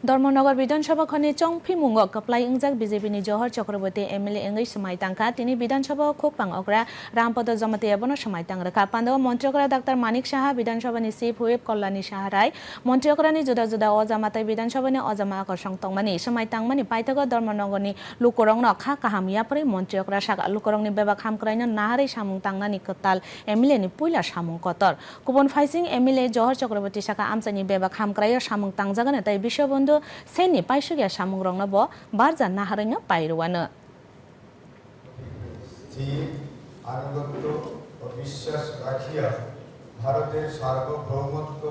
ধর্মনগর বিধানসভা খনি চংফি মুঙ্গক কাপ্লাই ইংজাক বিজেপিনি জহর চক্রবর্তী এমএলএ এঙ্গই সমাইতাংখা তিনি বিধানসভা খুকপাং অগ্রা রামপদ জমাতি এবনো সমাইতাং রেখা Pandava মন্ত্রীকরা doctor Manik Saha বিধানসভানি chief whip Kalyani Saha রায় মন্ত্রীকরানি जुदा जुदा अजामाताई विधानसभानि अजामा आकर्षण तंगमानि समाइतांगमानि पाइथाग धर्मनगरनि लुकरंगनो खा काहामियाफोरै मन्त्रीकरा सागा लुकरंनि बेबा खामक्रायनो नाहारै सामुं तांनानि कताल एमएलएनि पुइला सामुं कतर गुबुन फाइसिं एमएलए जहर चक्रवर्ती साका आमचानि बेबा खामक्रायो सामुं तांजागोन ताई विश्वबन्धु सेनि पाइसुगिया सामुं रंनो ब बारजा नाहारैनो पाइरुवानो আনুগত্য ও বিশ্বাস রাখিয়া ভারতের সার্বভৌমত্ব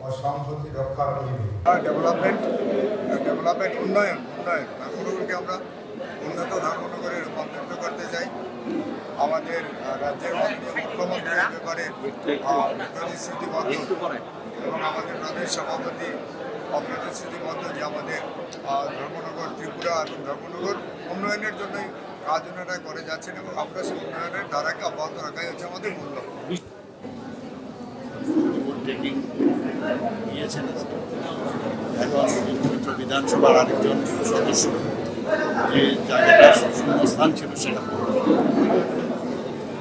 ও সংহতি রক্ষা করিবে। ডেভেলপমেন্ট উন্নয়ন ধর্মনগরকে আমরা উন্নত ধর্মনগরে রূপান্তরিত করতে চাই। আমাদের রাজ্যের মুখ্যমন্ত্রী ব্যাপারে প্রতিশ্রুতিবদ্ধ এবং আমাদের প্রদেশ সভাপতি অপ্রতিশ্রুতিবদ্ধ যে আমাদের ধর্মনগর ত্রিপুরা এবং ধর্মনগর উন্নয়নের জন্যই কাজ ওনারা করে যাচ্ছেন এবং আমরা সেই উন্নয়নের ধারাকে অব্যাহত রাখাই হচ্ছে আমাদের মূল লক্ষ্য। এখন বিধানসভার আরেকজন সদস্য যে জায়গাটা স্থান ছিল সেটা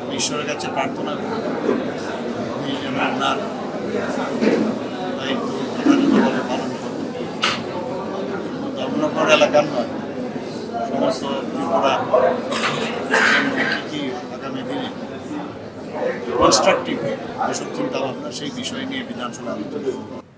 আমি ঈশ্বরের কাছে প্রার্থনা করি উনি যেন আপনার দায়িত্ব যথাযথভাবে পালন করবেন। ধর্মনগর এলাকার নয়, সমস্ত ত্রিপুরা কি আগামী দিনে কনস্ট্রাকটিভ যেসব চিন্তাভাবনা সেই বিষয় নিয়ে বিধানসভা আলোচনা